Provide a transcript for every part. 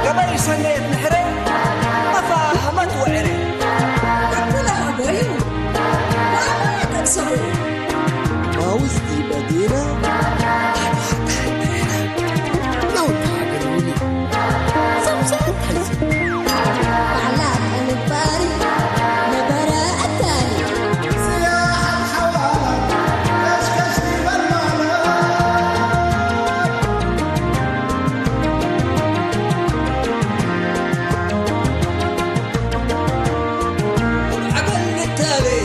قبل سنة نحري ما فاهمت وعري كلها بريو ما تكسروا ما وزدي بدينا لو تعقلوني سمسات وعلات عن الباري نبراء التاني سياحة الحوارات كشكشني بالمعنى عقل التالي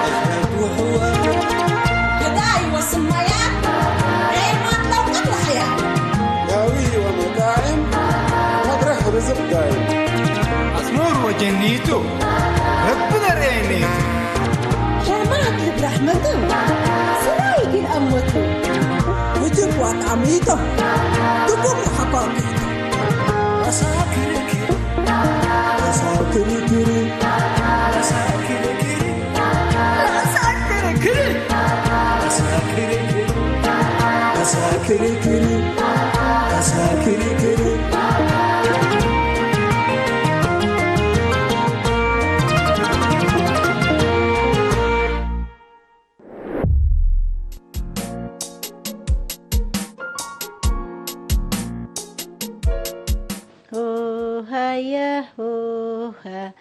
أشهد وحوى هداي والسمايات عيمات لو قبل حياة داوي ومطاعم مطرح رزق دايم أسمور وجنيتو ربنا رينيتو شامات برحمته سرايق الأموته وجبوات عميته دبوم حقاقيته مساكرك مساكرك مساكرك مساكرك مساكرك هوها يا هوها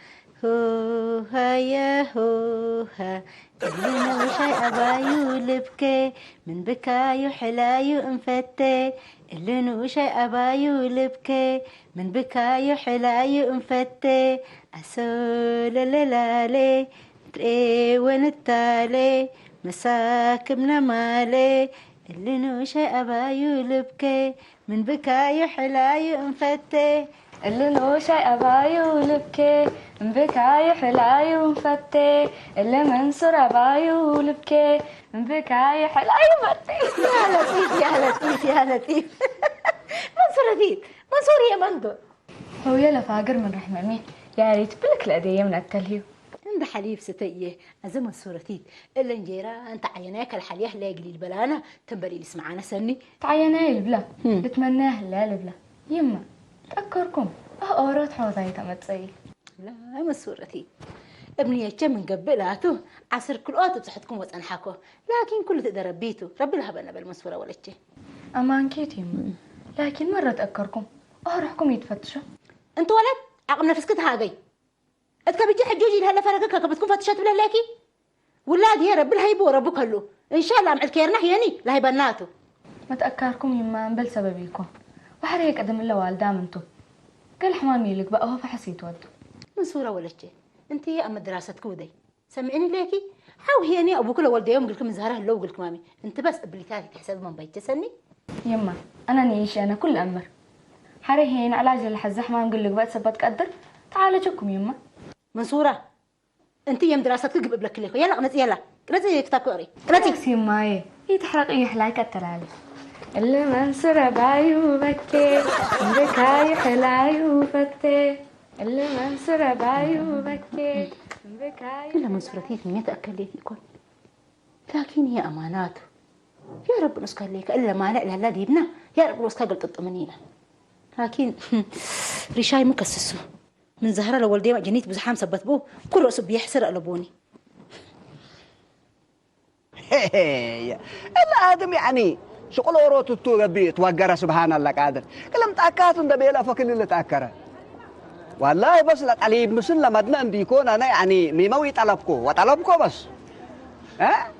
هوها يا هوها كلنا وشاي أبايو لبكي من بكايو حلايو انفتي اللي وشاي أبايو لبكي من بكايو حلايو انفتي أسول للالي تري ونتالي مساكبنا مالي اللي وشاي أبايو لبكي من بكايو حلايو انفتي اللي نوشي أبايو لبكي بكاي حلايو مفتي اللي منصور أبايو لبكي بكاي حلايو مفتي يا لطيف يا لطيف يا لطيف منصور لطيف منصور يا مندو هو يلا فاقر من رحمة يا ريت بلك الأدية من التلهيو عند حليب ستيه أزم الصورتيت إلا نجيرا أنت عيناك الحليه لا يقلي البلانة تنبري اسمعنا سني تعيناي البلا بتمناه لا البلا يما تأكركم أورات حوضاي تمتصي لا ما الصورتيت ابني يجي من قبلاته عصر كل وقت بصحتكم وتنحكوا لكن كل تقدر ربيته ربي لها بنا بالمسورة ولا شيء أمان كيت يما لكن مرة تأكركم أروحكم يتفتشوا أنت ولد عقب نفسك هاجي أنت كبيجي حجوجي لهلا فرقك كبتكون فتشات بلا لاكي ولاد يا رب لها يبو ربك هلو إن شاء الله معك كيرنح يعني لها بناتو ما تأكركم يما بل سببيكم وحريك قدم الله والدام انتو قال حمامي لك بقى هو فحسيت ودو من صورة ولا شيء أنت يا أما دراسة كودي سمعني ليكي حاو هيني أبوك لو والدي يوم قلت من زهره لو قلت مامي أنت بس قبلتاتي تحسب من بيت تسني يما أنا نيشي أنا كل أمر حري هين على جل الحزح ما نقول لك بقى سبت قدر تعال جوكم يما منصورة أنت يوم دراستك قبل لك ليكو يلا قنت يلا قنتي كتاب قري قنتي تكسي ماي يتحرق يحلاك التلالي اللي منصور بايو بكي بكاي حلايو فتي اللي منصور بايو بكي بكاي كل منصورتي في مية أكل يكون لكن هي أمانات يا رب نسكر ليك إلا ما نقل لا ديبنا يا رب نسكر قلت الطمنينة لكن رشاي مكسسو من زهرة لو والدي ما جنيت بزحام سبت بوه كل رأسه بيحسر قلبوني الآدم يعني شغل وروت التوغ بيت وقرا سبحان الله قادر كلام تأكاتون ده بيلا فكل اللي تأكره والله بس لا علي مسل لما دنا يكون أنا يعني ميموي طلبكو بس ها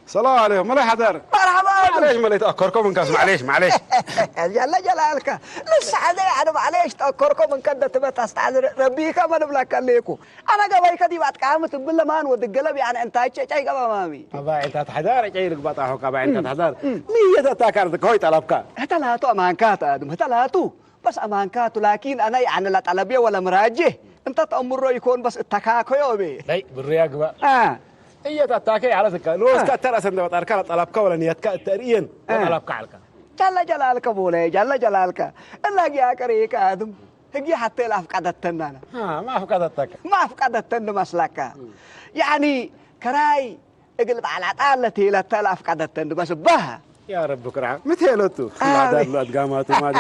السلام عليكم ملي حضر مرحبا معليش ملي تأكركم من كاس معليش جل جلالك لسه هذا يعني معليش تأكركم من كده تبى تستعذر ربي كمان بلاك عليكم أنا قبل كذي بعد كامت بالله مان ودقلب يعني أنت شيء قبل مامي أبا أنت تحضر جايلك بطاحو كابا أنت تحضر مية تأكرتك هوي طلبك هتلهاتو أمانكات آدم هتلهاتو بس أمانكات لكن أنا يعني لا طلبية ولا مراجع أنت تأمره يكون بس التكاكو يومي لا بالرياق بقى هي تتاكي على ذكا لوس كتر أسند بتأركال طلبك ولا نيتك التأرين طلبك علىك جل جلالك بوله جل جلالك الله يا كريك آدم هجي حتى لا فقدتنا ما فقدتك ما فقدتنا مسلكا يعني كراي اقلب على طالتي لا تلا فقدتنا بس بها يا رب كرعه متهلتو هذا لو ادقاماتو ما دي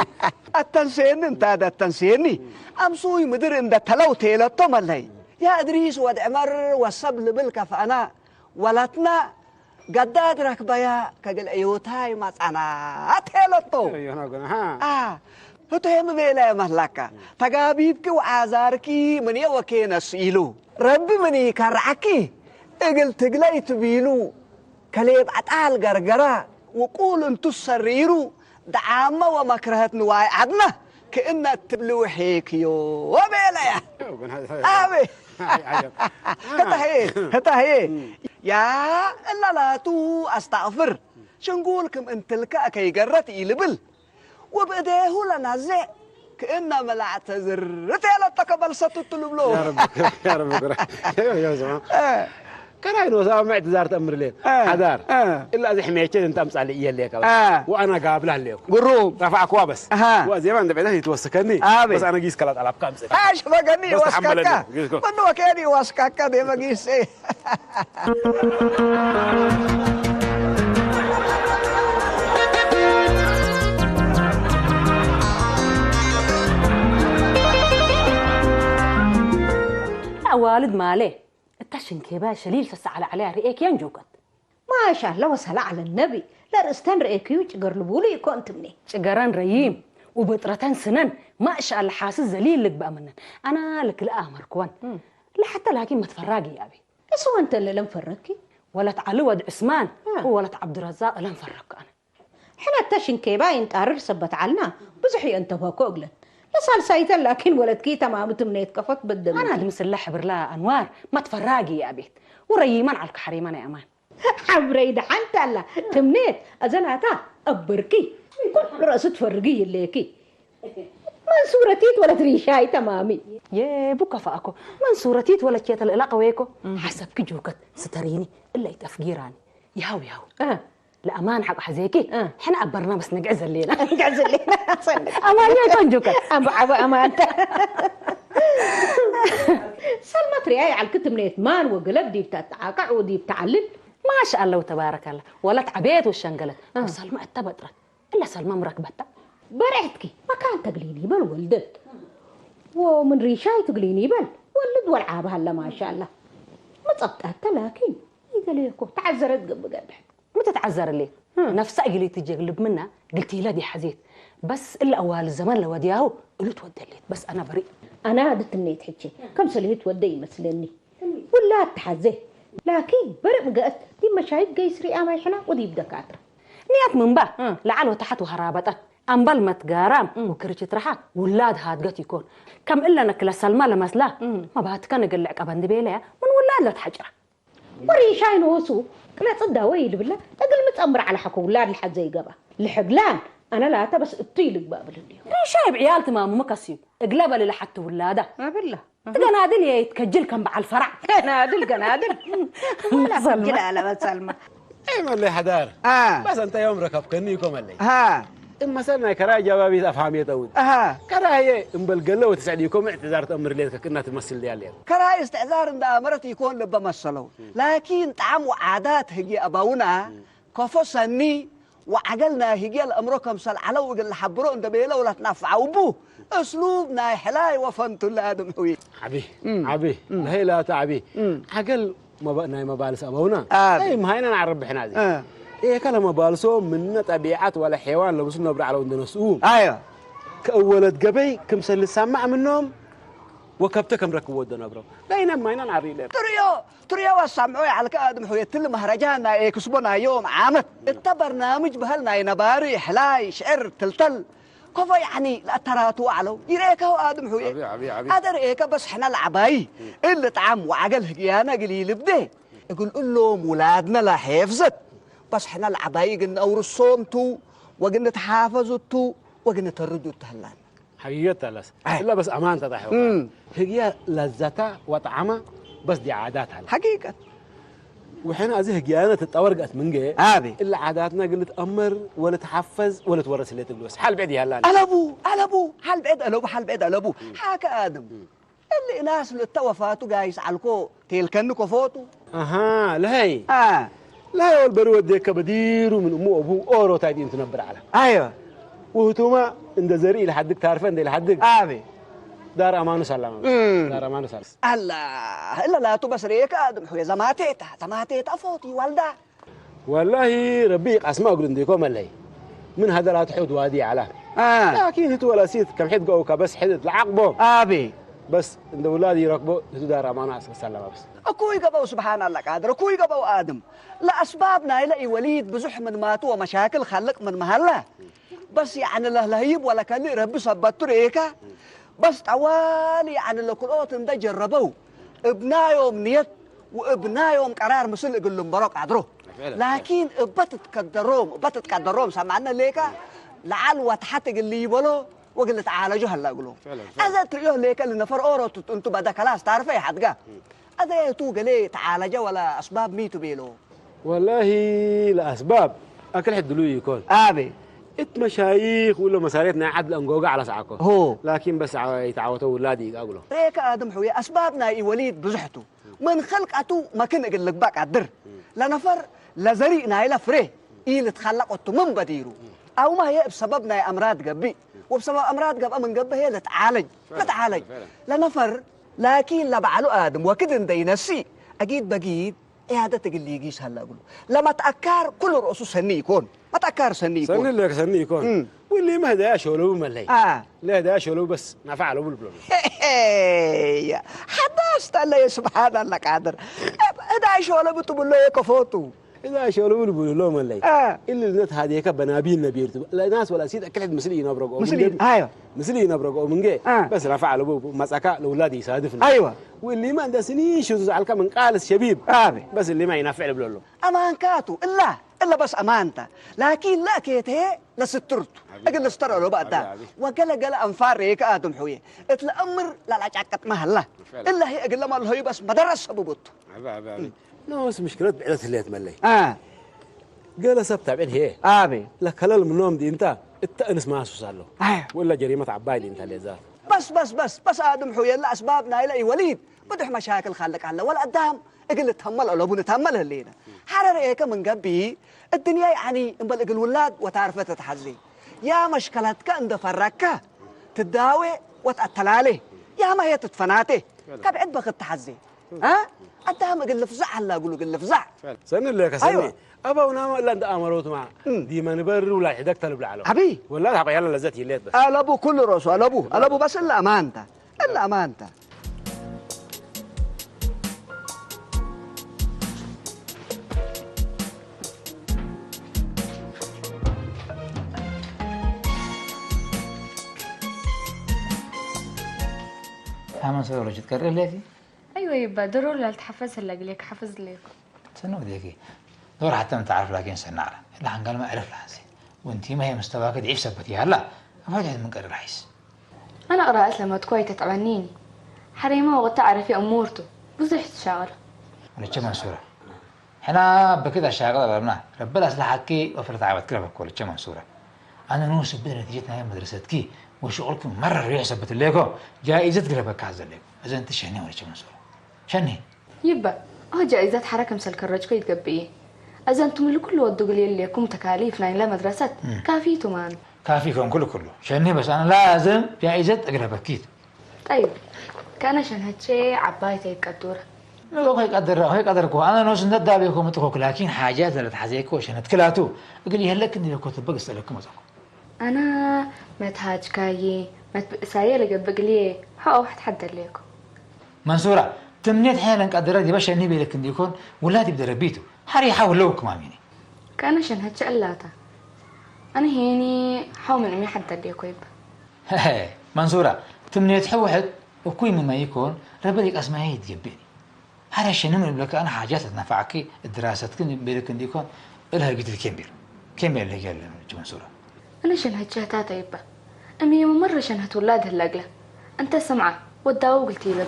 التنسين انت هذا التنسيني امسوي مدير ان تلو تيلتو ملي يا ادريس ود عمر والسبل بالكف انا ولتنا قداد ركبيا كجل ايوتاي ما انا تيلتو ها هتهم بيلا مهلكا تجابيبك وعزاركي من يوكينا سيلو ربي مني كرعكي اقل تقليت بيلو كليب عطال قرقرا وقول انتو السريرو دعامة ومكرهت نواي عدنا كأن تبلو حيكيو وبيلا يا آبي هتا هي يا إلا لا تو أستغفر شنقولكم انت لك كي قرت إلبل وبديه لنزع كأن ملعت زرت على تقبل ستطلب له يا رب يا زمان كان هاي سامع اعتذار امر لين حذار الا اذا حميتين انت امس علي ليك وانا قابله لك قروب رفعك وبس وزي ما انت بعدين يتوسكني بس انا قيس كلات على كم سنه ايش بغني واسكاكا منو كاني واسكاكا دي ما قيس والد مالي التشن كيبا شليل تسعل عليها رئيك ينجوكت ما شاء الله وسهلا على النبي لا رستان رئيكيو تقرلبولي كنت مني شجران رييم وبطرتان سنن ما شاء الله حاسس زليل لك بقى منن انا لك الامر كون لا حتى لكن ما تفرقي يا ابي اسو انت اللي لم فرقي ولا تعلود عثمان ولا عبد الرزاق لم فرق انا حنا التشن كيبا ينتقرر سبت علنا بزحي انت وكوغلن لسال سايتا لكن ولدكي تمام تمنيت كفت بالدم انا المسلح برلا انوار ما تفرقي يا ابي وريمان على الحريمان يا امان حبريد حنت الله تمنيت ازلاتا ابركي كل راس تفرقي ليكي منصورتيت ولا تريشاي تمامي يا بوكا فاكو منصورتيت ولا كيت العلاقه ويكو حسب كجوكت ستريني الا يتفجيراني ياو لا امان حق حزيكي احنا ابرنا بس نقعز الليله نقعز الليله امان يكون جوكت امان سلمى ترياي على الكتم نيت مان وقلب دي بتاعك ودي بتعلل ما شاء الله وتبارك الله ولا تعبيت والشنقلت وسلمى اتبطرت الا سلمى مركبتها برعتكي ما كان تقليني بل ولدت ومن ريشاي تقليني بل ولد والعاب هلا ما شاء الله ما صبتها لكن اذا ليكو تعذرت قبل متى تعذر ليه نفسها قلي تجلب منها قلتي لا دي حزيت بس الا اول الزمان لو ودياهو قلت ودليت بس انا بريء انا هدت النيت حكي كم سليت ودي مسلني ولا تحزه لكن برق مقات دي مشايخ قيسري اما احنا ودي بدكاتره نيات من با لعل تحت وهرابته أنبل متقارم وكرشت رحا ولاد هاد قت يكون كم إلا نكلا سلمى لمسلا ما بعد كان يقول لك أبان دبيلة من ولاد لا تحجرة وريشاين وسو كلا تصدق ويل بالله أقل متأمر على حكو ولاد لحد زي قبا الحقلان أنا لا تبس اطيلك بقى بالليل ريشاي بعيال تمام مكسيو اقلبها اللي لحد ولاده بالله قنادل يتكجل كم بعد الفرع قنادل ولا سلمى لا سلمى اي مالي حدار بس انت يوم ركب كنيكم اللي اما سنه كراي جوابي افهاميه تود كراي امبلقله وتسعديكم اعتذار تامر ليك كنا تمثل ديالي كراي استعذار ان امرت يكون لب مسلو لكن طعم وعادات هي ابونا كفصني وعقلنا هي الامر كمسل على وقل حبرو ان دبيله ولا تنفعوا بو اسلوبنا حلاي وفنت الادم هوي عبي هي لا تعبي عقل ما بقنا ما بالس ابونا اي ما هينا نعرب احنا دي إيه كلام بالسو من طبيعة ولا حيوان لو وصلنا برا على ودنا نسوم أيوة كأولد قبي كم سل سمع منهم وكبتكم ركبوا ودنا برا بينما هنا نعري له تريو والسمعوا على كادم حوية تل مهرجاننا إيه كسبنا يوم عامت التبرنامج بهلنا ينباري حلاي شعر تلتل كفا يعني لا تراتوا علو يريك هو آدم حوية هذا ريك بس إحنا العباي اللي طعم وعقل هجيانا قليل بده يقول لهم ولادنا لا حفظت بس احنا العباية قلنا أورسونتو وقلنا تحافظتو وقلنا تردو تهلان حقيقة لس إلا بس أمان تضحوا هي لذتها وطعمها بس دي عاداتها حقيقة وحين هذه هجيانة تتورقت من جاي إلا عاداتنا قلت أمر ولا تحفظ ولا تورث اللي تبلوس حال بعد هلان ألبو حال بعد ألبو حاك آدم اللي ناس اللي توفاتوا قايس علىكو تيلكنكو فوتو لهي لا يا البرو وديك بديرو من امه وابوه اورو تايدين تنبر على ايوه وهتوما عند زري لحدك تعرفين دي لحدك ابي دار امان سلام دار امان سلام الله الا لا تبصريك ادم حوي زماتيت افوتي والدا والله ربيق اسماء اقول عندكم اللي من هذا لا تحود وادي على لكن هتو ولا سيت كم حد قوك بس حدت العقبه ابي بس عند اولادي يركبوا هتو دار امان سلام بس اكوي قبو سبحان الله قادر اكوي قبو ادم لا اسبابنا يلاقي وليد بزح من ماتوا ومشاكل خلق من مهله بس يعني له لهيب ولا كان ربي صبت ريكا بس توالي يعني الكلوت ده جربوا ابنايهم نيت وابنايهم قرار مسل يقول لهم بروك عذرو لكن بتتقدروم سمعنا ليكا لعل وتحتق اللي يبلو وقلت تعالجوا هلا يقولوا اذا تريوه ليكا لنفر اورو انتو بدا خلاص تعرف اي حدقه هذا يتوق ليه تعالجه ولا اسباب ميتو بيلو والله لاسباب اكل حد له يكون ابي ات مشايخ ولا مساريتنا عدل انقوقع على ساعكم هو لكن بس يتعاوتوا اولادي اقولوا ريك ادم حوي اسبابنا اي وليد بزحته من خلقته ما كن اقول لك باك عدر لنفر لزريقنا الى فريه اللي تخلقته من بديرو او ما هي بسببنا امراض قبي وبسبب امراض قبل من قبل هي اللي تعالج لنفر لكن لبعلو ادم وكده ندينسي اكيد بقيد هذا تقول لي يجيش هلا اقول لما تاكر كل رؤوسه سني يكون ما تاكر سني يكون سني لك سني يكون واللي ما هدا شغله ملي لا هدا شغله بس نفع له بالبلون حدثت الله سبحان الله قادر هدا شغله بتقول له كفوتو إذا شغله بالبلون ملي اللي النت هذيك بنابين نبيرتو لا ناس ولا سيد أكلت مسلي نبرقوا مسلي ايوه مسلي نبرقوا من جي بس نفع له مسكا لاولادي يصادفنا ايوه واللي ما عنده سنين شو زعل كم من قال الشبيب بس اللي ما ينفع له بلولو امانكاتو الا بس امانته لكن لا كيته لسترته اقل استر له بعد وقال انفاريك ادم حويه اتلامر لا عقت مهله الا هي اقل ما له بس مدرس سببته ناس مشكلة بعدة اللي تملي قال سبت بعد هي لك هلال من النوم دي انت التأنس ما صار له ولا جريمة عبايد انت اللي ذات بس ادم حويه لا اسبابنا الى وليد بدح مشاكل خلك على ولا قدام اقل تهمل ولا ابو نتهمل هلينا حرر هيك من قبي الدنيا يعني انبل الولاد وتعرف تتحزي يا مشكلتك عند فركه تداوي وتقتلالي يا ما هي تتفناتي كبعد بخ التحزي قدام اقل فزع هلا اقول اقل فزع سن لك سني ابا ونام الا انت امروت مع دي ما نبر ولا حدك تلب العلو حبي ولا حبا يلا لزتي الليت بس الابو كل راسه الابو بس الا امانته فاهمة سوي رجل تكرر ليكي؟ ايوه يبا ضروري لا تحفز هلا لك حفظ لك سنو ديكي دور حتى ما تعرف لكن سنعرة لا قال ما اعرف لها زين وانتي ما هي مستواك ضعيف سبتي هلا فاجأت من قرر حيس انا قرأت لما تكوي تتعنيني حريمه وقت تعرفي امورته بزح تشاغل ولا كم منصورة احنا بكذا شاغل ربنا ربنا اصلحكي وفرت عبد كلامك ولا كم منصورة انا نوصل بدنا نتيجتنا هي مدرستكي وشغلكم مرة ريح سبت لكم جائزة قلبك عز لكم اذا انت شهني ولا كم منصورة شني يبا جائزات حركة مسلك الرجل يتقبيه اذا انتم اللي كله ودوا قليل لكم تكاليفنا الى مدرسة كافيتو مان كافيكم كله شني بس انا لازم جائزة اقلبك كيد طيب كان عشان هالشيء عبايته يتقدر لو هيك قدركوا انا نوصل ندى بكم تخوك لكن حاجات اللي تحزيكوا عشان تكلاتوا قال لي هلك اني كنت بقص لكم ازكم انا ما تهاج كاي ما تبقسايه لقد بقلي حق واحد حد ليكم منصورة تمنيت حيلا نقدر دي باش اني بيلك ندي يكون ولادي بدربيتو حري يحاول لو كمان يعني كان عشان هالشيء قلاته انا هيني حاول من امي حد ليكم يبا منصورة تمنيت حوحد وكوي مما يكون ربلك اسمعي تجبيني هذا الشيء نمر لك انا حاجات تنفعك الدراسه كن بيلك ندي يكون لها قلت كمبير اللي قال منصورة انا شن هالجهتاتا يبا امي يوم مره شن هتولاد هاللاقله انت سمعه وداو قلتي له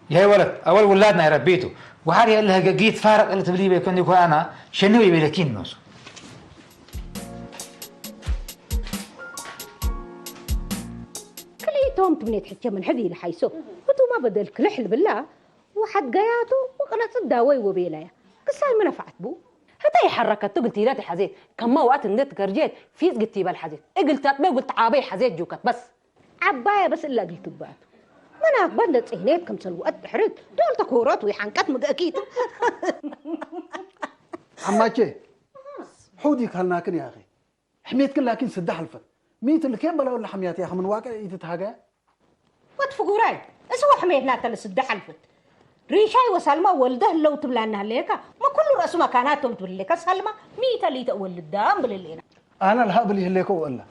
يا ولد اول ولادنا يربيته وحاري لها جيت فارق اللي تبلي بيكون يكون انا شنو يبيلكين نوس كليتهم تبنيت حتى من حدي لحيسو بدو ما بدلك لحل بالله وحد قياته وقناة الداوي وبيلايا قصاي ما نفعت بو هتاي حركت قلت لي حزيت كما وقت ندت كرجيت في قلت بالحزيت قلت ما قلت عابي حزيت جوكت بس عباية بس إلا قلت باتو مناك بندت عينيت كم سلوات حرد دول تكورات ويحنكت مقاكيد عماتشي حودي كهلناكن يا أخي حميتكن لكن سد حلفت ميت اللي كيف بلا ولا حميات يا أخي من واقع يتتهاجا وتفقوراي اسوا حميتنا تلسد حلفت ريشاي وسلمى ولده لو تبلانها ليكا ما كل رأس مكاناتهم تبليكا سلمى ميت اللي تولد دام باللينا أنا الهاب اللي هليكو ولا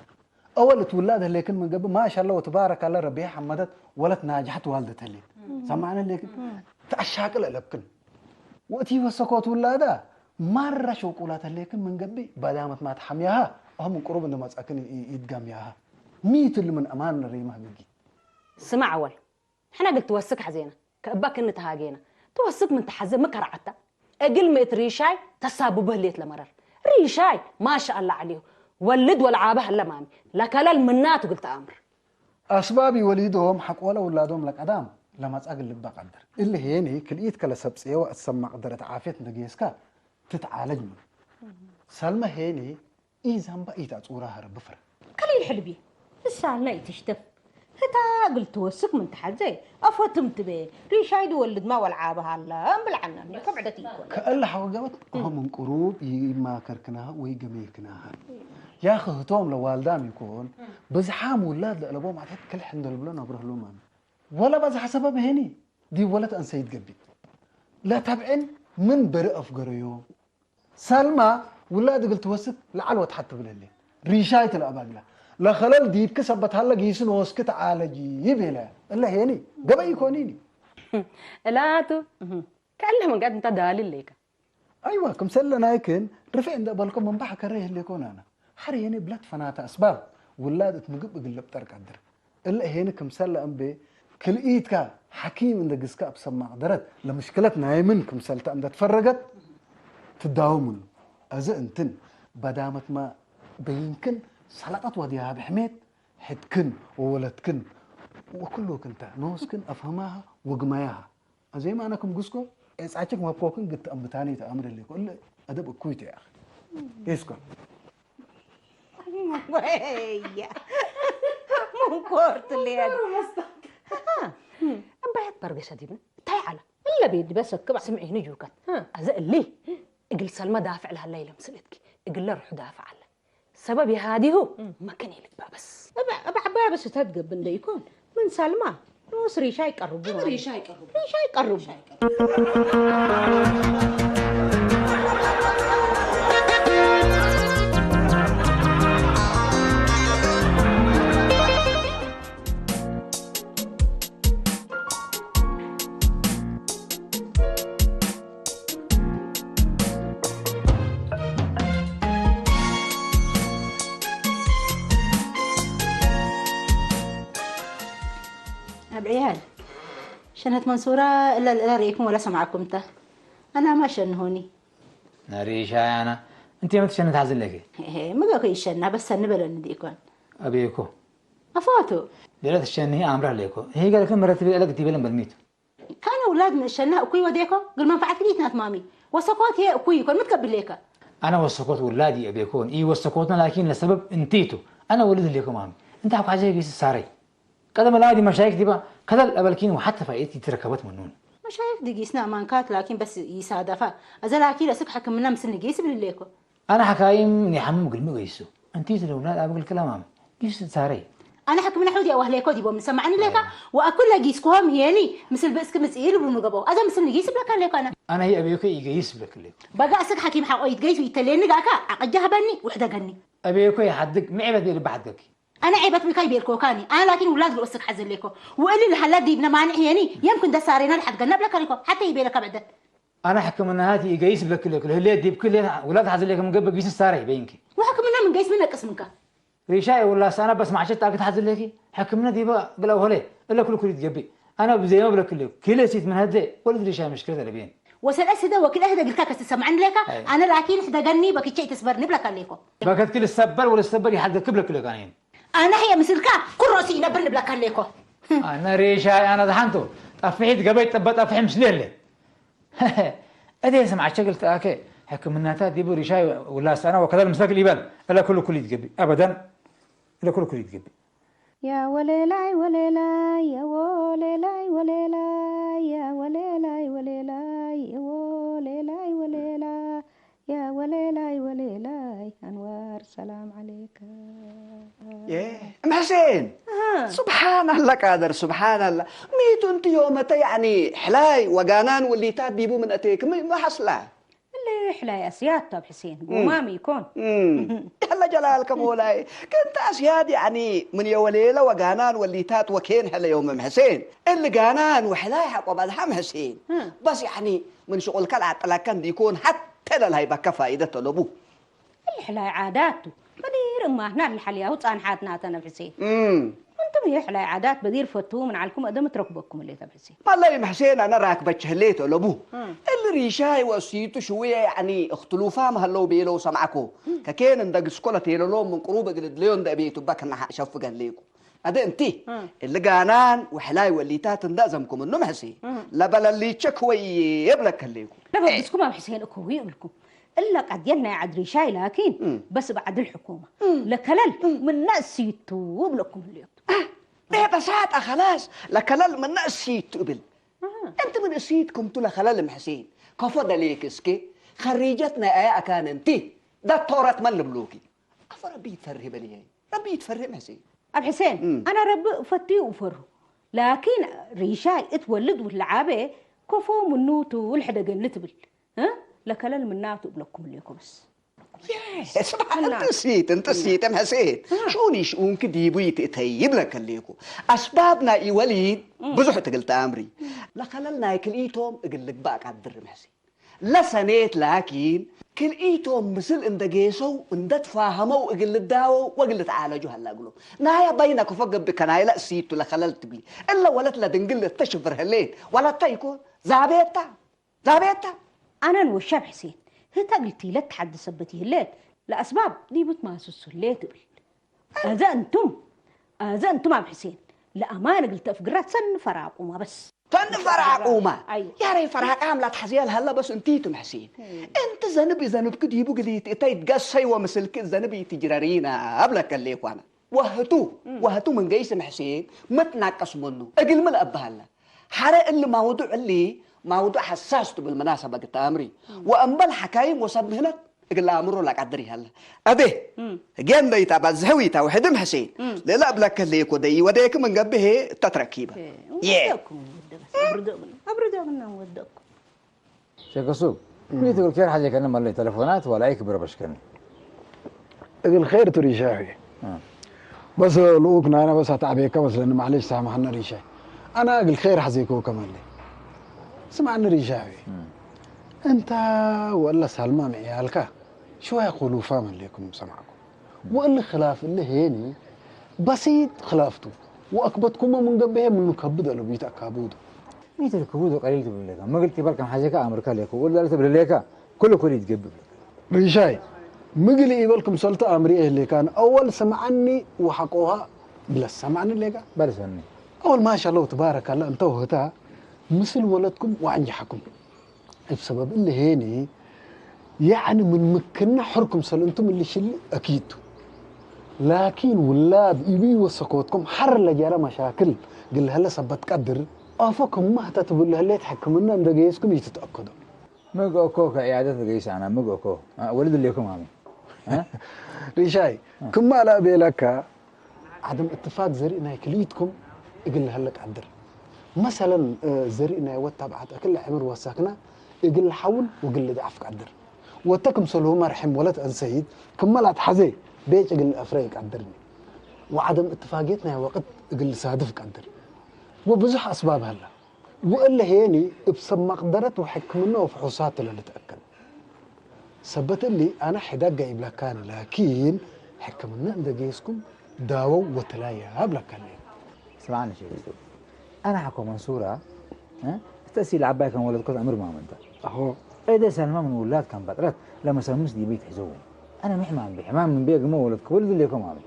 أول تولد هليكن من قبل ما شاء الله وتبارك الله ربيع حمدت ولت ناجحت والدتها لي سمعنا ليكن تأشاكل لبكن وقتي وسكوت ولاده مرة شوكولات هليكن من قبل بدامت ما تحميها هم من قرب عندما تسكن يتجمعها ميت اللي من أمان الريمة بيجي سمع أول إحنا قلت توسك حزينة كأباك إن تهاجينا توسك من تحزن مكرعته أقل مئة ريشاي تساببه ليت لمرر ريشاي ما شاء الله عليه ولد والعابه هلا مامي لكلا المنات قلت أمر أسبابي وليدهم حق ولا أولادهم لك أدام لما تأقل لبا قدر اللي هيني كل إيد كلا سبسية وأتسمع قدرت عافية نجيسكا تتعالج من سلمى هيني إيزان بقيت أتصورها رب فرق قليل حلبي الساعة تشتف هتا قلت توسك من تحت زي أفوتمت بيه ريشاي دولد ما والعابها هلا بالعنان كبعدتي كألا حوجوت هم من قروب يما كركناها ويجميكناها يا أخي هتوم لو والدام يكون بزحام ولاد لأبوهم عتاد كل حند البلون أبره لهم ولا بزح سبب هني دي ولد أن سيد قبي لا تبعن من برئ أفقريو سلمى ولاد قلت وسك لعل وتحط بالليل ريشاية الأباقلة لا خلال ديب كسبت هلا جيسن وسكت على جيب هلا إلا هني قبل يكونيني لا تو كأنه من قد أنت دالي ليك أيوة كم سلنا يكن رفع عند بالكم من بحر كريه اللي يكون أنا حريني بلاد فناتا أسباب ولاد تمجب قلب ترك قدر إلا هنا كم سلة أم بي كل إيد كا حكيم عند جسكا بسمع قدرت لمشكلتنا هاي من كم سلة أم تفرقت تداومن أذا أنتن بدامت ما بيمكن سلقت وديها بحميت حدكن وولدكن وكله كنت نوسكن أفهمها وقماياها زي ما أنا كم جسكو إسعاجك ما بوكن قلت أم بتاني تأمر اللي كل أدب كويت يا أخي إيسكو ويا مو كورت اللي هذا أم بعد برقشة دي تعال إلا بيدي بس كبع سمعيني جوكت أزق لي اقل سلمى دافع لها الليلة مسلتك اقل له روح دافع له سبب هذه هو ما كان يلبها بس أبع بس تتقب من يكون من سلمى نوس ريشاي يقربون ريشاي يقربون بعيال شنت منصورة إلا رأيكم ولا سمعكم تا أنا ما شنهوني ناريشا أنا أنت ما تشنت هذا لك ما بقى يشنها بس النبلة نديكون أبيكو أفاتو دلت الشنه أمره ليكو هي قال لكم مرتب لك تبي بالميت كان أولاد من الشنه أكوي وديكو قل ما فعلت ليتنا مامي وسقوط هي أكوي يكون متقبل ليك أنا وسقوط ولادي أبيكون إيه وسقوطنا لكن لسبب انتيتو أنا ولد ليكم مامي أنت حق حاجة يجلس ساري كذا ملادي مشايخ دي بقى كذا الأبلكين وحتى فايتي تركبت منون مشايخ دي جيسنا مانكات لكن بس يسادفا أزل أكيد أسك حكم منا مسن جيس بالليكو أنا حكايم نحمم قلمي جيسو أنتي الأولاد أبغى الكلام عام جيس ساري أنا حكم من حودي أوهليكو دي بوم سمعني ليكا وأكل جيسكوهم هيني مثل بس كمسئيل بنوجبو أذا مسن جيس بلا كان أنا هي أبيكو يجيس بلا كليك بقى أسك حكيم حق يتجيس ويتلين نجاكا أقجها بني وحدة جني أبيكو يحدك معبد اللي بعدك أنا عيبت بكاي بيركوكاني أنا لكن ولاد الأسك حزن ليكو وقال لي الحلات دي ابن مانع يعني يمكن ده سارينا لحد جنب لك ليكو حتى يبي لك بعد أنا حكم أن هاتي يجيس بلا كليك اللي دي بكل ولاد حزن ليكم قبل جيس ساري بينكي وحكم لنا من جيس منك اسمك ريشاي ولا أنا بس ما عشت أكيد حزن ليكي حكمنا دي بقى بلا وهله إلا كل تجبي أنا بزي ما بلا كل سيت من هذا ولد ريشاي مشكلة اللي بين وصل أسده وكل أهدا قلت لك تسمعني لك أنا لكن حدا جني بكي شيء تصبرني بلا كليكو بكت كل السبر ولا السبر يحدك قبل كل كانين أنا هي مثلك كل رأسي ينبرني بلا كليكو أنا ريشاي أنا دحنتو أفحيت قبيت تبت أفحمش ليه أدي سمع شغل تأكل حكم الناتات دي ريشاي ولا سنة وكذا المساك اللي يبان إلا كله كل يتقبي أبدا إلا كله كل يتقبي يا وليلاي وليلاي يا وليلاي وليلاي يا وليلاي وليلاي يا وليلاي وليلاي يا وليلاي وليلاي أنوار سلام عليك ياه ام حسين سبحان الله قادر سبحان الله ميتو انت يومتا يعني حلاي وقانان واللي تات بيبو من اتيك ما حصله اللي يحلى أسياد طب حسين ومامي يكون يلا جلالك مولاي كنت أسياد يعني من يوليلة وقانان واللي تات وكين حلا يوم ام حسين اللي قانان وحلاي حق وبدحم حسين بس يعني من شغل كالعت لكن يكون حتى للهي بكا فائدة لبو اللي حلى عاداته بدير ما هنا الحليا وطعن حاتنا تنفسين انتم يحلى عادات بدير فتو من عليكم ادم تركبكم اللي تبحسين والله يا حسين انا راكبه هليته لابوه الريشاي وسيتو شويه يعني اختلوفا ما هلو بيلو سمعكو ككين اندق سكوله تيلو من قروبه قلد ليون ده بيتو بكنا شوف قال ليكو هذا انتي اللي قانان وحلاي وليتات اندازمكم انه محسين لا بلا اللي تشكوي يبلك ليكو لا بس كما حسين اكوي لكم إلا قد ينا عاد ريشاي لكن بس بعد الحكومة لكلل من ناسيتو وبلكم اليوم ببساطة خلاص لكلل من ناسيتو قبل انت من نسيتكم تلا خلال محسين كفض ليك اسكي خريجتنا ايه كان انتي ده تورات من الملوكي ربي يتفرهم لي ربي يتفرهم حسين اب حسين انا رب فتي وفره لكن ريشاي اتولد واللعابه كفو من نوتو والحدا قلتبل ها لكلل من ناتو بلكم ليكم بس سبحان انت نسيت ام حسين شوني شؤون كديبو يتيب لك ليكو اسبابنا يوليد بزح تقلت امري لا خللنا كليتهم اقول لك باك عبد الرحمن حسين لا سنيت لكن كليتهم مثل اندقيسو اندت فاهموا اقول الداو واقول تعالجوا هلا اقولوا نايا بينك وفق بكناي لا سيتو لا خللت بلي الا ولت لا دنقل تشفر هلين ولا تيكون زابيتا أنا الوشاب حسين هي قلتي لا تحدث بتي الليت لأسباب دي بتماسس الليت أذنتم أبو حسين لأمانة قلت أفقرات سن فراقوما بس سن فراقوما أيوة يا ري فراق عاملة حزيال هلا بس انتيتم حسين انت ذنب كديبو قليت اتيت قصي ومسلك الذنب تجرارينا قبلك الليك وانا وهتو من قيسم حسين متناقص منه اقل من أبهلا حرق اللي موضوع حساس بالمناسبة قلت أمري وأما الحكايم وصب هنا قل أمره لك عدري هلا أبي جيم ده يتابع زهوي توحدم حسين لا بلاك اللي يكودي وديك من قبله تتركيبه أبردوا منا ودكم شيخ سوق مين تقول كير حاجة كنا مالي تلفونات ولا أي كبر بشكل اقل خير تريشاوي بس لوكنا انا بس هتعبيك بس لان معلش سامحنا ريشاي انا اقل خير حزيكو كمان لي سمعنا ريشاوي انت ولا سلمى معيالك شو يقولوا فاهم ليكم سمعكم واللي خلاف اللي هيني بسيط خلافته واكبتكم من قبله من مكبد اللي بيتاكابود ميت الكبود قليل تقول لك ما قلت بالكم حاجه كامريكا لك ولا تقول لك كل يتقبل ريشاي مقلي بالكم سلطه امريكا اللي كان اول سمعني وحقوها بلا سمعني اللي بلا سمعني اول ما شاء الله تبارك الله انت وهتا مثل ولدكم وعنجحكم بسبب اللي هيني يعني من مكنا حركم سلنتم اللي شل اكيد لكن ولاد يبي وسكوتكم حر لجرى مشاكل قل هلا سبت قدر افكم ما تتبل هلا يتحكمنا ان دقيسكم يتتاكدوا مقوكو كاعاده دقيس انا مقوكو ولد اللي يكون عامي ها ريشاي كما لا بيلك عدم اتفاق زرينا كليتكم يقول هلا قدر مثلا زرينا وتبعت كل عمر وساكنه يقول حول وقل ضعف قدر وتكم سلو مرحم ولد انسيد كما لا تحزي بيج يقول افريق قدرني وعدم اتفاقيتنا وقت يقول صادف قدر وبزح اسباب هلا وقال هيني بسم مقدرة وحكمنا وفحوصات اللي نتاكد ثبت لي انا حدا جايب لك كان لكن حكمنا دقيسكم داووا وتلايا بلا كان سمعني شيء انا حكو منصوره ها تأسيل عباية كان ولد كذا عمر ما منت اهو اذا سلمى من ولاد كان بدرت لما سلمس دي بيت حزوم انا محمام بحمام من بيق مو ولد ولد اللي يكون عامل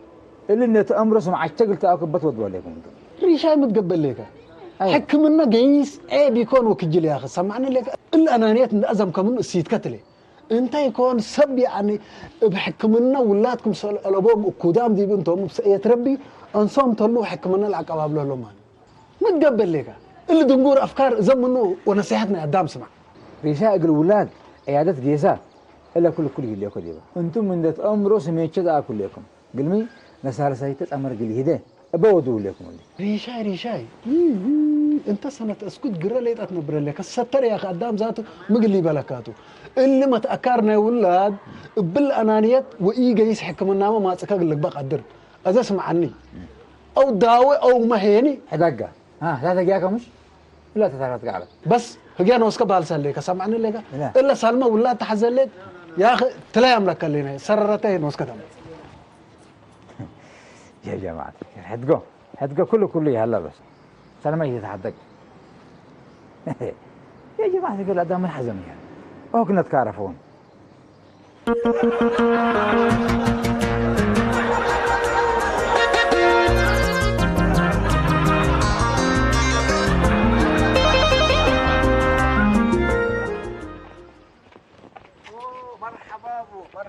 اللي انه تامرس مع اشتغل تاكل بتوضوا عليكم انتم ريشاي متقبل لك حكمنا قيس عيب يكون وكجل يا اخي سمعني لك الانانيه ازم كمن السيد كتلي انت يكون سب يعني بحكمنا ولادكم الابوم قدام دي بنتهم يتربي انصوم طلوا حكمنا العقاب له ما متقبل لك اللي دنقور افكار زمنه ونصيحتنا قدام سمع ريشاء الولاد عيادات جيزة إلا كل اللي يأكل يبا أنتم من ذات أمره سميت كذا أكل لكم قلمي نسهل سايتت أمر قلي هدا أبودوا لكم اللي ريشاي انت سنة اسكت قرر لي تنبر لك الستر يا اخي قدام ذاته مقلي بلكاته اللي ما تأكرنا ولاد بالأنانية وإيجا يسحك من نامه ما تسكاق لك بقدر هذا اسمع عني أو داوي أو مهيني حدقة لا تجاك مش لا تتعرف قاعدة بس هجينا وسك بالسلك سمعني لك إلا سلمى ولا تحزلت يا أخي تلاقي أملك لنا سررتين وسكتهم يا جماعة حدقة كله هلا بس سلمى يتحدق يا جماعة تقول أدام الحزم يعني أو كنا تكارفون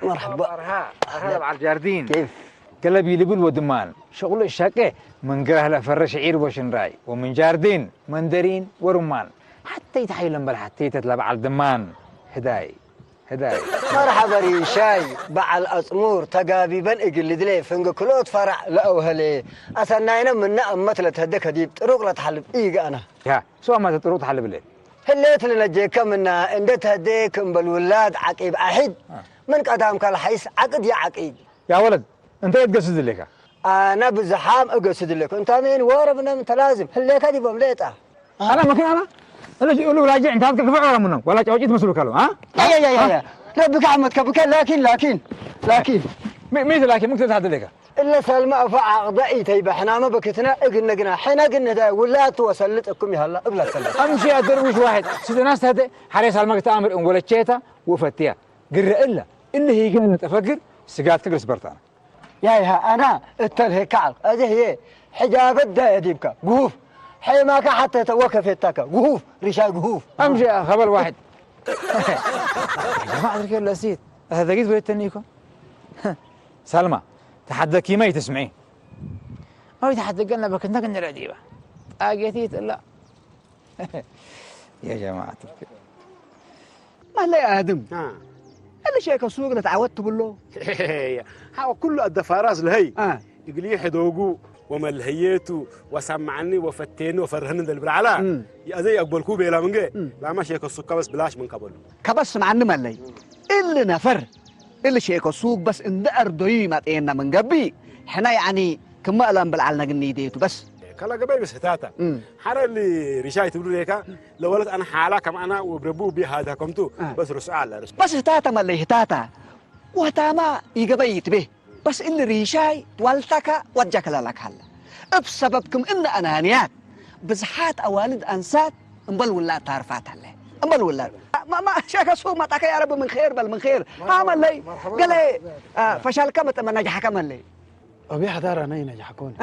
مرحبا مرحبا على الجاردين كيف؟ قلب يلبل ودمان شغل الشاكة من قرهله فرش عير وشنراي ومن جاردين مندرين ورمان حتى يتحيلن بالحتى تتلبع على الدمان هداي مرحبا ريشاي بعل أصمور تقابيبا إقل دلي فنق كلوت فرع لأوهلي أثناينا من مثل تهدك هديب تروق لتحلب إيقا أنا يا سوى ما تروق تحلب ليه هليت لنا جيكا منا إن تهديك بالولاد عقيب أحد من قدامك الحيس عقد يا عقيد يا ولد انت تقصد لك أنا بزحام أقصد لك أنت مين وربنا أنت لازم هليك هدي بمليتها أنا مكان أنا يقولوا راجع أنت هتك كفاية ولا منهم ولا جوجيت مسلوك له ها يا ربك عمتك بك لكن مين لكن ممكن تهدي لك إلا سلمى أفع ضعي تيبا حنا ما بكتنا قلنا حنا قلنا دا ولا توسلتكم يا هلا ابلا سلم امشي ادرويش واحد ست ناس تهدي حريص سلمى تامر ان ولتشيتا وفتيا قر الا اللي هي قالت افكر سقات تجلس برتانا يا أنا التله كعب هذه هي حجاب الدا يديبك قوف حي ماك حتى توقف التاك قوف رشا قوف امشي خبر واحد يا جماعه ذيك الاسيد هذا قيد ولا تنيكم سلمى تحدى ما تسمعين او يتحدى قلنا بكنا كنا رديبه اجيتيت لا يا جماعه ما لا يا ادم اللي شيك السوق تعودت بالله ها كله الدفاراس لهي يقول لي حدوقو وملهيته وسمعني وفتيني وفرهن دل برعلا يا زي اقبل كوبي لا منجي لا ما شيك السوق بس بلاش من قبل كبس معني ملي اللي نفر اللي شيك السوق بس ان اردوي ما تينا من قبي احنا يعني كما الان بالعلنا قنيديته بس كلا قبل بس هتاتا حر اللي رشاي تقول لك لو ولد انا حالا كما انا وبربو بي هذا كمتو بس رسال بس هتاتا ملي هتاتا وهتاما يقبيت به بس اللي ريشاي والتك وجهك لك هلا بسببكم ان انانيات بزحات اوالد انسات انبل ولا تعرفات هلا انبل ولا ما شاك السوق ما تاك يا رب من خير بل من خير عمل لي قال لي فشل كم نجح كم لي ابي حدار انا ينجحكون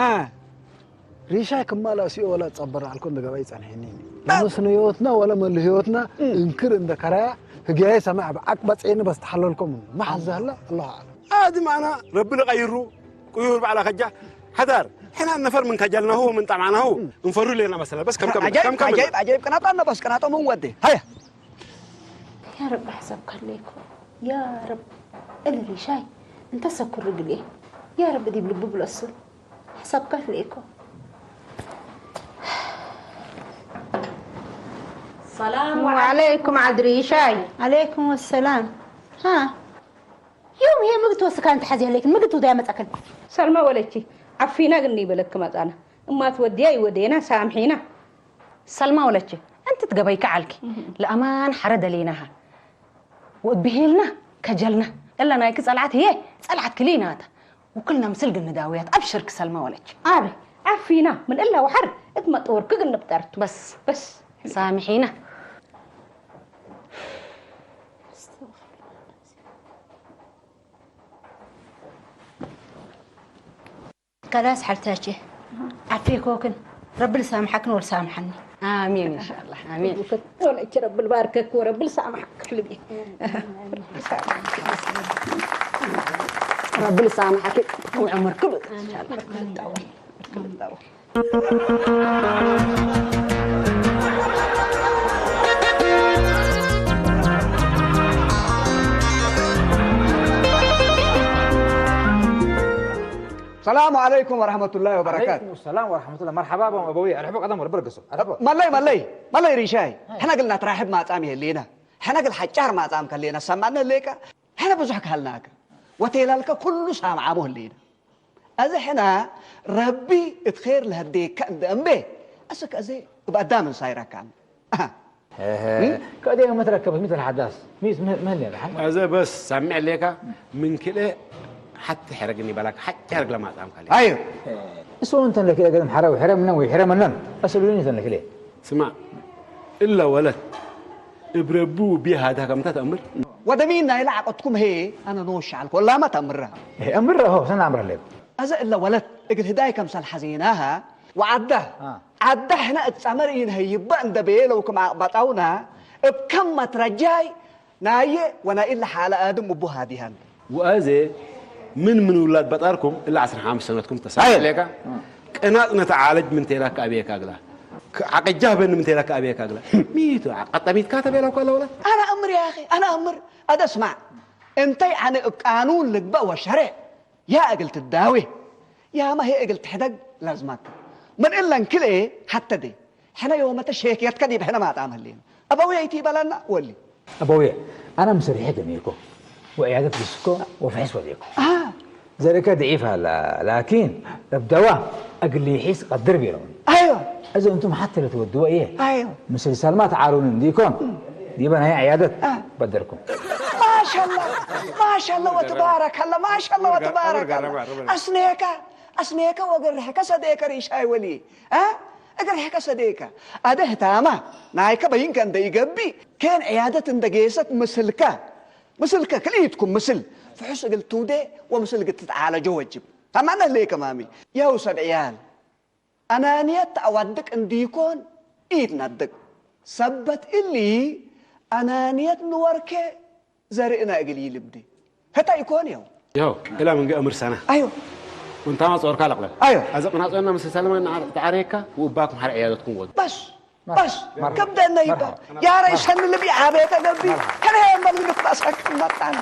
ريشاي كما لا سي ولا تصبر عليكم دغباي صنحيني نص نيوتنا ولا من هيوتنا انكر ان ذكرا هجاي سمع بعقبت عين بس تحللكم ما حز هلا الله اعلم عادي معنا ربنا غيره قيور على خجه حذر احنا نفر من كجلنا هو من طمعنا هو نفر لنا مثلا بس كم عجيب كنا بس كنا من ودي هيا يا رب حسبك عليكم يا رب اللي شاي انت سكر رجلي يا رب دي بلب بالأصل حسبك عليكم السلام عليكم عدري شاي. عليكم السلام. ها يوم هي ما قلت وسكانت حزين لكن ما قلت دائما أكل سلمى ولتي عفينا قلني بلك ما أنا أما توديها يودينا سامحينا. سلمى ولتي أنت تقبيك علك لأمان حرد ليناها وبهيلنا كجلنا إلا نايك صلعت هي صلعت كليناتها وكلنا مسلق النداويات أبشرك سلمى ولتي عاري عفينا من إلا وحر إتما طور كقلنا بترت بس سامحينا. كلاس حرتاجي عفيك وكن رب يسامحكن ويسامحني امين ان شاء الله امين. ولا رب يباركك ورب يسامحك حلبي. رب يسامحك وعمرك ان شاء الله. السلام عليكم ورحمة الله وبركاته. عليكم السلام ورحمة الله. مرحبا أبوي. أرحبك قدم وربنا قصو. مالي ريشاي. حنا قلنا ترحب ما تعمي اللينا. حنا قل حجار ما تعم كلينا سمعنا الليكا. حنا بزحك هالناك. وتيلالك كل سامع عمه اللينا. أذا حنا ربي اتخير لهديك أمبي. أسك أزي بقدام صايرة كان. كده يوم تركبت مثل الحداث. مهلي هذا. هذا بس سمع ليك من كده حتى حرقني بالك حتى حرق لما تعم كلي. أيوه. اسمه أنت لك كده قدم حرام وحرام منه وحرام منه. أسألوني أنت لك ليه؟ اسمع إلا ولد إبربو بيها هذا كم تأمر؟ ودمينا يلعب قطكم هي أنا نوش على كل ما تأمرها. أمرها هو سنة أمر ليه؟ هذا إلا ولد إقل هداية كم سال حزينها وعده عده إحنا اتسامرين هي بان دبيل وكم بطاونا بكم ما ترجاي ناية ونا إلا حال آدم أبو هاديهن. وأزي من ولاد بطاركم إلا 15 سنتكم تسعة ليك أنا نتعالج من تلاك أبيك أغلا عقجاه بين من تلاك أبيك أغلا ميتو قطميت كاتب لك ولا ولد أنا أمر يا أخي أنا أمر هذا اسمع أنت عن قانون لك بقى والشرع يا أقل تداوي يا ما هي أقل تحدق لازمك من إلا كل إيه حتى دي حنا يوم تشيك يتكذب حنا ما تعمل لنا أبوي يتي بلنا ولي أبوي أنا مسرحي جميلكم وإعادة جسكو وفحص وديكو ذلك ضعيفة لكن الدواء أقل يحس قدر بيرون أيوة إذا أنتم حتى لو تودوا إيه أيوة مثل سلمى تعالون ديكم ديبنا هي عيادة بدركم ما شاء الله وتبارك الله ما شاء الله وتبارك الله أسنيك وقرحك صديق ريشاي ولي أقرحك صديق أده تاما نايك بين كان ديقبي كان عيادة دقيسك مثلك كليتكم مثل فحس قلت تودي ومثل قلت تعالى جو وجب تمانا ليك مامي يا وسد عيال أنانية أودك أن ديكون إيد ندك سبت إلي أنانية نورك زارئنا قليل بدي هتا يكون يو إلا من أمر سنة أيوه وانت ما تصور كالك أيوه أزق ناطقنا مثل سلمى تعريكا وباكم حرق عيادتكم ود بس كبدا النيبة يا ريس اللي بيعابيك قلبي كان هي أمر اللي بتأسك المطعم